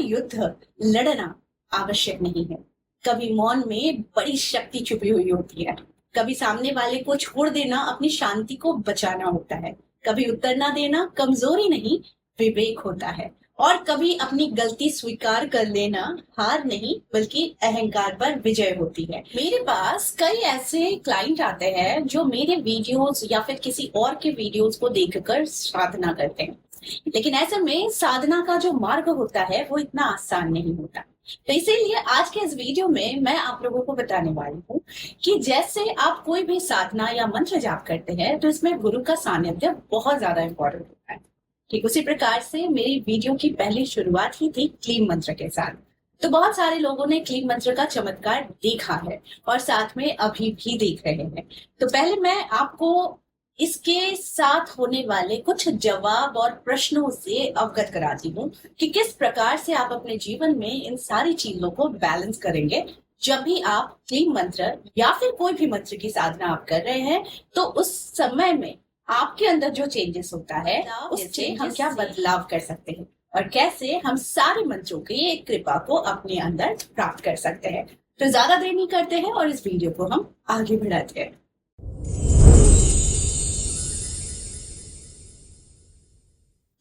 युद्ध लड़ना आवश्यक नहीं है। कभी मौन में बड़ी शक्ति छुपी हुई होती है। कभी सामने वाले को छोड़ देना अपनी शांति को बचाना होता है। कभी उत्तर ना देना कमजोरी नहीं, विवेक होता है। और कभी अपनी गलती स्वीकार कर लेना हार नहीं बल्कि अहंकार पर विजय होती है। मेरे पास कई ऐसे क्लाइंट आते हैं जो मेरे वीडियोस या फिर किसी और के वीडियोस को देखकर साधना करते हैं, लेकिन ऐसे में साधना का जो मार्ग होता है वो इतना आसान नहीं होता। तो इसीलिए आज के इस वीडियो में मैं आप लोगों को बताने वाली हूँ कि जैसे आप कोई भी साधना या मंत्र जाप करते हैं तो इसमें गुरु का सानिध्य बहुत ज्यादा इंपॉर्टेंट होता है। ठीक उसी प्रकार से मेरी वीडियो की पहली शुरुआत ही थी क्लीम मंत्र के साथ। तो बहुत सारे लोगों ने क्लीम मंत्र का चमत्कार देखा है और साथ में अभी भी देख रहे हैं। तो पहले मैं आपको इसके साथ होने वाले कुछ जवाब और प्रश्नों से अवगत कराती हूँ कि किस प्रकार से आप अपने जीवन में इन सारी चीजों को बैलेंस करेंगे जब भी आप क्लीम मंत्र या फिर कोई भी मंत्र की साधना आप कर रहे हैं। तो उस समय में आपके अंदर जो चेंजेस होता है उससे हम क्या बदलाव कर सकते हैं और कैसे हम सारे मंत्रों की एक कृपा को अपने अंदर प्राप्त कर सकते हैं। तो ज्यादा देर नहीं करते हैं और इस वीडियो को हम आगे बढ़ाते हैं।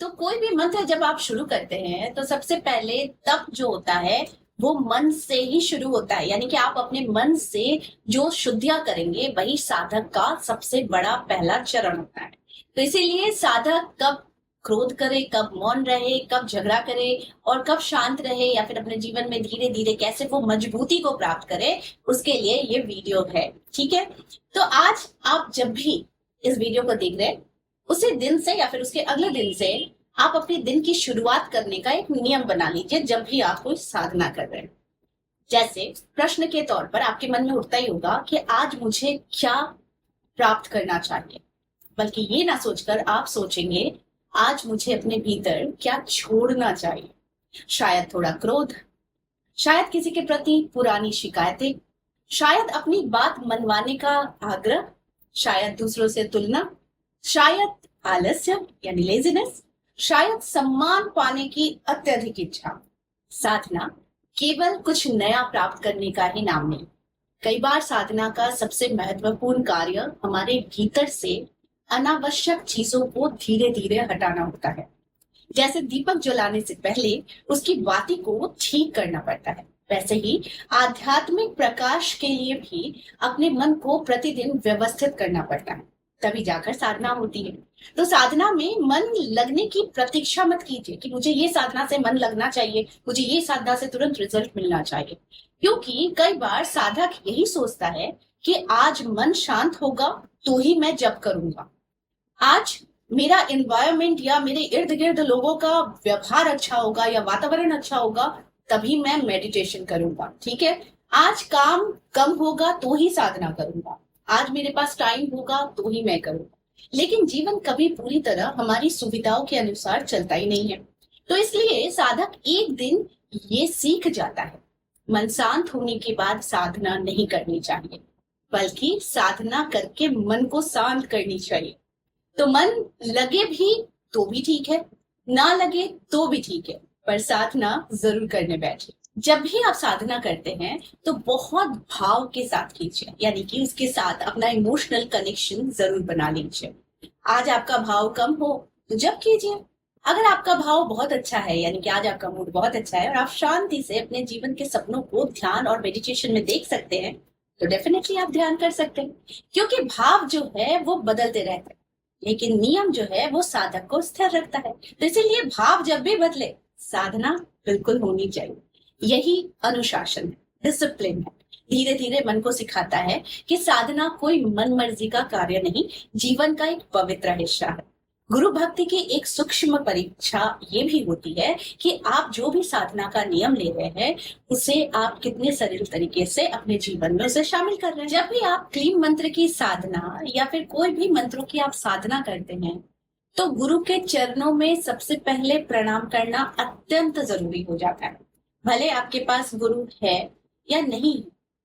तो कोई भी मंत्र जब आप शुरू करते हैं तो सबसे पहले तप जो होता है वो मन से ही शुरू होता है, यानी कि आप अपने मन से जो शुद्धियां करेंगे वही साधक का सबसे बड़ा पहला चरण होता है। तो इसीलिए साधक कब क्रोध करे, कब मौन रहे, कब झगड़ा करे और कब शांत रहे या फिर अपने जीवन में धीरे धीरे कैसे वो मजबूती को प्राप्त करे, उसके लिए ये वीडियो है। ठीक है, तो आज आप जब भी इस वीडियो को देख रहे हैं उसी दिन से या फिर उसके अगले दिन से आप अपने दिन की शुरुआत करने का एक नियम बना लीजिए जब भी आप कोई साधना कर रहे हैं। जैसे प्रश्न के तौर पर आपके मन में उठता ही होगा कि आज मुझे क्या प्राप्त करना चाहिए, बल्कि ये ना सोचकर आप सोचेंगे आज मुझे अपने भीतर क्या छोड़ना चाहिए। शायद थोड़ा क्रोध, शायद किसी के प्रति पुरानी शिकायतें, शायद अपनी बात मनवाने का आग्रह, शायद दूसरों से तुलना, शायद आलस्य यानी लेजीनेस, शायद सम्मान पाने की अत्यधिक इच्छा। साधना केवल कुछ नया प्राप्त करने का ही नाम नहीं। कई बार साधना का सबसे महत्वपूर्ण कार्य हमारे भीतर से अनावश्यक चीजों को धीरे धीरे हटाना होता है। जैसे दीपक जलाने से पहले उसकी बाती को ठीक करना पड़ता है, वैसे ही आध्यात्मिक प्रकाश के लिए भी अपने मन को प्रतिदिन व्यवस्थित करना पड़ता है, तभी जाकर साधना होती है। तो साधना में मन लगने की प्रतीक्षा मत कीजिए कि मुझे ये साधना से मन लगना चाहिए, मुझे ये साधना से तुरंत रिजल्ट मिलना चाहिए, क्योंकि कई बार साधक यही सोचता है कि आज मन शांत होगा तो ही मैं जप करूंगा, आज मेरा एनवायरमेंट या मेरे इर्द गिर्द लोगों का व्यवहार अच्छा होगा या वातावरण अच्छा होगा तभी मैं मेडिटेशन करूंगा। ठीक है, आज काम कम होगा तो ही साधना करूंगा, आज मेरे पास टाइम होगा तो ही मैं करूंगा। लेकिन जीवन कभी पूरी तरह हमारी सुविधाओं के अनुसार चलता ही नहीं है। तो इसलिए साधक एक दिन ये सीख जाता है, मन शांत होने के बाद साधना नहीं करनी चाहिए, बल्कि साधना करके मन को शांत करनी चाहिए। तो मन लगे भी तो भी ठीक है, ना लगे तो भी ठीक है, पर साधना जरूर करने बैठे। जब भी आप साधना करते हैं तो बहुत भाव के साथ कीजिए, यानी कि उसके साथ अपना इमोशनल कनेक्शन जरूर बना लीजिए। आज आपका भाव कम हो तो जब कीजिए, अगर आपका भाव बहुत अच्छा है, यानी कि आज आपका मूड बहुत अच्छा है और आप शांति से अपने जीवन के सपनों को ध्यान और मेडिटेशन में देख सकते हैं तो डेफिनेटली आप ध्यान कर सकते हैं, क्योंकि भाव जो है वो बदलते रहते हैं लेकिन नियम जो है वो साधक को स्थिर रखता है। तो इसीलिए भाव जब भी बदले साधना बिल्कुल होनी चाहिए। यही अनुशासन है, डिसिप्लिन है। धीरे धीरे मन को सिखाता है कि साधना कोई मन मर्जी का कार्य नहीं, जीवन का एक पवित्र हिस्सा है। गुरु भक्ति की एक सूक्ष्म परीक्षा ये भी होती है कि आप जो भी साधना का नियम ले रहे हैं उसे आप कितने सरल तरीके से अपने जीवन में उसे शामिल कर रहे हैं। जब भी आप क्लीम मंत्र की साधना या फिर कोई भी मंत्रों की आप साधना करते हैं तो गुरु के चरणों में सबसे पहले प्रणाम करना अत्यंत जरूरी हो जाता है। भले आपके पास गुरु है या नहीं,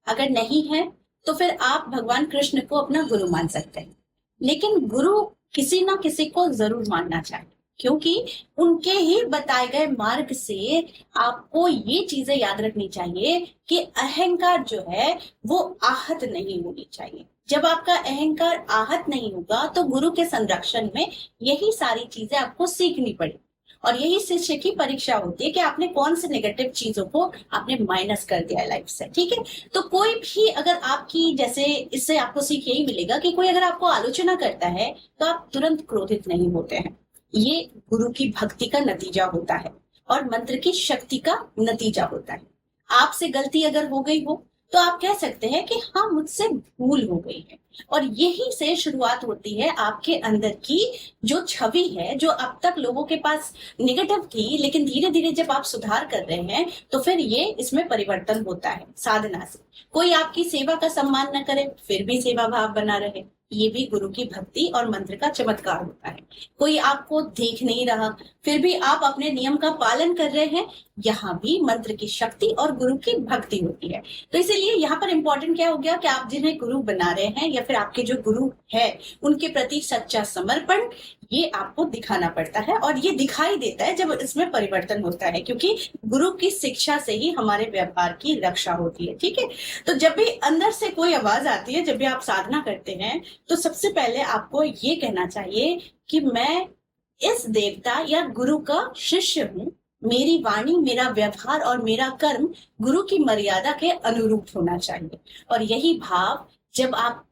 अगर नहीं है तो फिर आप भगवान कृष्ण को अपना गुरु मान सकते हैं, लेकिन गुरु किसी ना किसी को जरूर मानना चाहिए, क्योंकि उनके ही बताए गए मार्ग से आपको ये चीजें याद रखनी चाहिए कि अहंकार जो है वो आहत नहीं होनी चाहिए। जब आपका अहंकार आहत नहीं होगा तो गुरु के संरक्षण में यही सारी चीजें आपको सीखनी पड़ेगी। और यही शिष्य की परीक्षा होती है कि आपने कौन से नेगेटिव चीजों को आपने माइनस कर दिया है लाइफ से। ठीक है, तो कोई भी अगर आपकी, जैसे इससे आपको सीख यही मिलेगा कि कोई अगर आपको आलोचना करता है तो आप तुरंत क्रोधित नहीं होते हैं। ये गुरु की भक्ति का नतीजा होता है और मंत्र की शक्ति का नतीजा होता है। आपसे गलती अगर हो गई हो तो आप कह सकते हैं कि हाँ, मुझसे भूल हो गई है। और यही से शुरुआत होती है आपके अंदर की जो छवि है, जो अब तक लोगों के पास नेगेटिव थी, लेकिन धीरे धीरे जब आप सुधार कर रहे हैं तो फिर ये इसमें परिवर्तन होता है साधना से। कोई आपकी सेवा का सम्मान न करे फिर भी सेवा भाव बना रहे, ये भी गुरु की भक्ति और मंत्र का चमत्कार होता है। कोई आपको देख नहीं रहा फिर भी आप अपने नियम का पालन कर रहे हैं, यहाँ भी मंत्र की शक्ति और गुरु की भक्ति होती है। तो इसीलिए यहाँ पर इंपॉर्टेंट क्या हो गया कि आप जिन्हें गुरु बना रहे हैं या फिर आपके जो गुरु है उनके प्रति सच्चा समर्पण, ये आपको दिखाना पड़ता है। और ये दिखाई देता है जब इसमें परिवर्तन होता है, क्योंकि गुरु की शिक्षा से ही हमारे व्यवहार की रक्षा होती है। ठीक है, तो जब भी अंदर से कोई आवाज आती है, जब भी आप साधना करते हैं, तो सबसे पहले आपको ये कहना चाहिए कि मैं इस देवता या गुरु का शिष्य हूँ। मेरी वाणी, मेरा व्यवहार और मेरा कर्म गुरु की मर्यादा के अनुरूप होना चाहिए। और यही भाव जब आप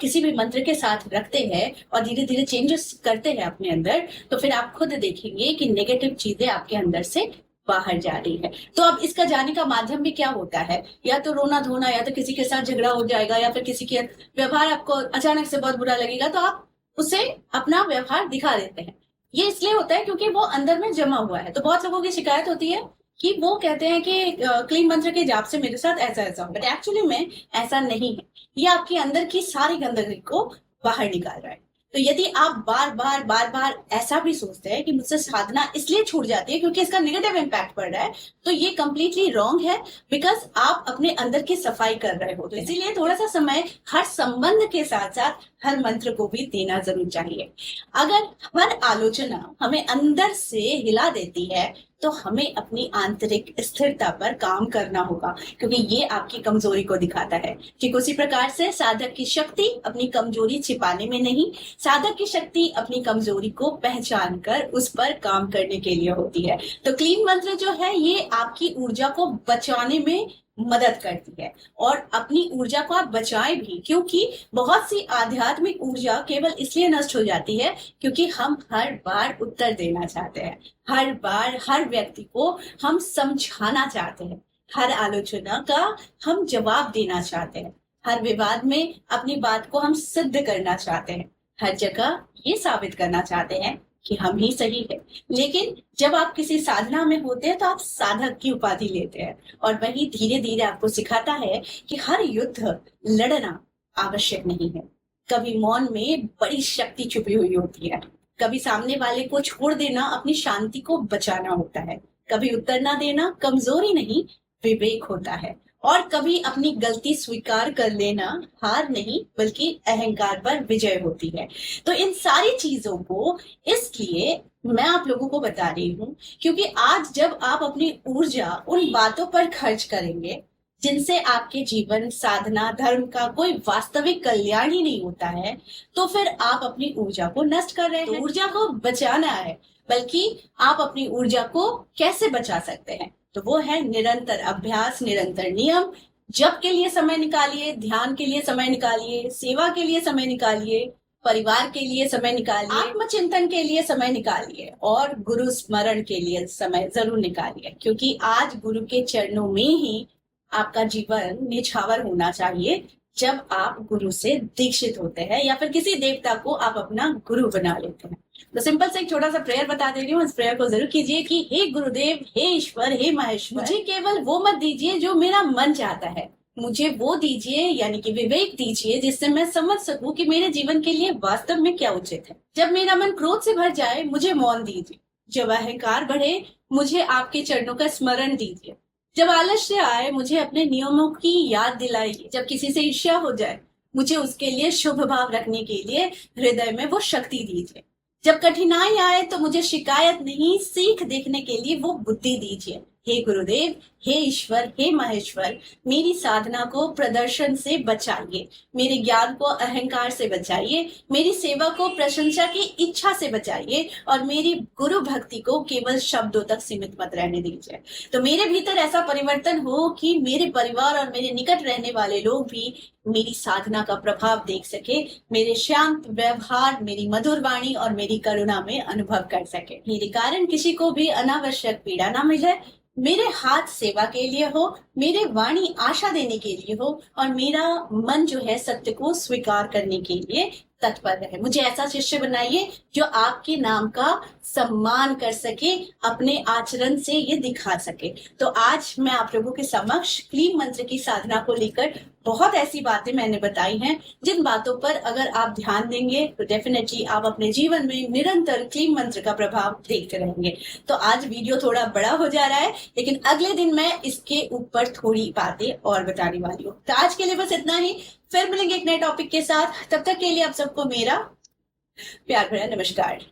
किसी भी मंत्र के साथ रखते हैं और धीरे धीरे चेंजेस करते हैं अपने अंदर, तो फिर आप खुद देखेंगे कि नेगेटिव चीजें आपके अंदर से बाहर जा रही है। तो अब इसका जाने का माध्यम भी क्या होता है, या तो रोना धोना, या तो किसी के साथ झगड़ा हो जाएगा, या फिर किसी के व्यवहार आपको अचानक से बहुत बुरा लगेगा तो आप उसे अपना व्यवहार दिखा देते हैं। ये इसलिए होता है क्योंकि वो अंदर में जमा हुआ है। तो बहुत लोगों की शिकायत होती है कि वो कहते हैं कि क्लीन मंत्र के जाप से मेरे साथ ऐसा ऐसा हो, बट एक्चुअली में ऐसा नहीं है। ये आपके अंदर की सारी गंदगी को बाहर निकाल रहा है। तो यदि आप बार बार ऐसा भी सोचते हैं कि मुझसे साधना इसलिए छूट जाती है क्योंकि इसका नेगेटिव इम्पैक्ट पड़ रहा है, तो ये कंप्लीटली रॉन्ग है, बिकॉज आप अपने अंदर की सफाई कर रहे हो। तो इसीलिए थोड़ा सा समय हर संबंध के साथ साथ हर मंत्र को भी देना जरूर चाहिए। अगर हर आलोचना हमें अंदर से हिला देती है तो हमें अपनी आंतरिक स्थिरता पर काम करना होगा, क्योंकि ये आपकी कमजोरी को दिखाता है। ठीक उसी प्रकार से साधक की शक्ति अपनी कमजोरी छिपाने में नहीं, साधक की शक्ति अपनी कमजोरी को पहचान कर उस पर काम करने के लिए होती है। तो क्लीन मंत्र जो है ये आपकी ऊर्जा को बचाने में मदद करती है, और अपनी ऊर्जा को आप बचाएं भी, क्योंकि बहुत सी आध्यात्मिक ऊर्जा केवल इसलिए नष्ट हो जाती है क्योंकि हम हर बार उत्तर देना चाहते हैं, हर बार हर व्यक्ति को हम समझाना चाहते हैं, हर आलोचना का हम जवाब देना चाहते हैं, हर विवाद में अपनी बात को हम सिद्ध करना चाहते हैं, हर जगह ये साबित करना चाहते हैं कि हम ही सही है। लेकिन जब आप किसी साधना में होते हैं तो आप साधक की उपाधि लेते हैं, और वही धीरे धीरे आपको सिखाता है कि हर युद्ध लड़ना आवश्यक नहीं है। कभी मौन में बड़ी शक्ति छुपी हुई होती है, कभी सामने वाले को छोड़ देना अपनी शांति को बचाना होता है, कभी उत्तर ना देना कमजोरी नहीं विवेक होता है, और कभी अपनी गलती स्वीकार कर लेना हार नहीं बल्कि अहंकार पर विजय होती है। तो इन सारी चीजों को इसलिए मैं आप लोगों को बता रही हूँ क्योंकि आज जब आप अपनी ऊर्जा उन बातों पर खर्च करेंगे जिनसे आपके जीवन, साधना, धर्म का कोई वास्तविक कल्याण ही नहीं होता है, तो फिर आप अपनी ऊर्जा को नष्ट कर रहे हैं। तो ऊर्जा को बचाना है, बल्कि आप अपनी ऊर्जा को कैसे बचा सकते हैं, तो वो है निरंतर अभ्यास, निरंतर नियम। जप के लिए समय निकालिए, ध्यान के लिए समय निकालिए, सेवा के लिए समय निकालिए, परिवार के लिए समय निकालिए, आत्मचिंतन के लिए समय निकालिए, और गुरु स्मरण के लिए समय जरूर निकालिए, क्योंकि आज गुरु के चरणों में ही आपका जीवन निछावर होना चाहिए। जब आप गुरु से दीक्षित होते हैं या फिर किसी देवता को आप अपना गुरु बना लेते हैं। तो सिंपल से एक छोटा सा प्रेयर बता दे रही हूँ, इस प्रेयर को जरूर कीजिए कि हे गुरुदेव, हे ईश्वर, हे महेश्वर, मुझे केवल वो मत दीजिए जो मेरा मन चाहता है, मुझे वो दीजिए यानी कि विवेक दीजिए जिससे मैं समझ सकूं कि मेरे जीवन के लिए वास्तव में क्या उचित है। जब मेरा मन क्रोध से भर जाए मुझे मौन दीजिए, जब अहंकार बढ़े मुझे आपके चरणों का स्मरण दीजिए, जब आलस्य आए मुझे अपने नियमों की याद दिलाइए, जब किसी से ईर्ष्या हो जाए मुझे उसके लिए शुभ भाव रखने के लिए हृदय में वो शक्ति दीजिए, जब कठिनाई आए तो मुझे शिकायत नहीं, सीख देखने के लिए वो बुद्धि दीजिए। हे गुरुदेव, हे ईश्वर, हे महेश्वर, मेरी साधना को प्रदर्शन से बचाइए, मेरे ज्ञान को अहंकार से बचाइए, मेरी सेवा को प्रशंसा की इच्छा से बचाइए, और मेरी गुरु भक्ति को केवल शब्दों तक सीमित मत रहने दीजिए। तो मेरे भीतर ऐसा परिवर्तन हो कि मेरे परिवार और मेरे निकट रहने वाले लोग भी मेरी साधना का प्रभाव देख सके, मेरे शांत व्यवहार, मेरी मधुर वाणी और मेरी करुणा में अनुभव कर सके। मेरे कारण किसी को भी अनावश्यक पीड़ा ना मिले, मेरे हाथ सेवा के लिए हो, मेरे वाणी आशा देने के लिए हो, और मेरा मन जो है सत्य को स्वीकार करने के लिए तत्पर रहे। मुझे ऐसा शिष्य बनाइए जो आपके नाम का सम्मान कर सके, अपने आचरण से ये दिखा सके। तो आज मैं आप लोगों के समक्ष क्लीन मंत्र की साधना को लेकर बहुत ऐसी बातें मैंने बताई हैं, जिन बातों पर अगर आप ध्यान देंगे तो डेफिनेटली आप अपने जीवन में निरंतर क्लीन मंत्र का प्रभाव देखते रहेंगे। तो आज वीडियो थोड़ा बड़ा हो जा रहा है, लेकिन अगले दिन मैं इसके ऊपर थोड़ी बातें और बताने वाली हूँ। तो आज के लिए बस इतना ही, फिर मिलेंगे एक नए टॉपिक के साथ। तब तक के लिए आप सबको मेरा प्यार भरा नमस्कार।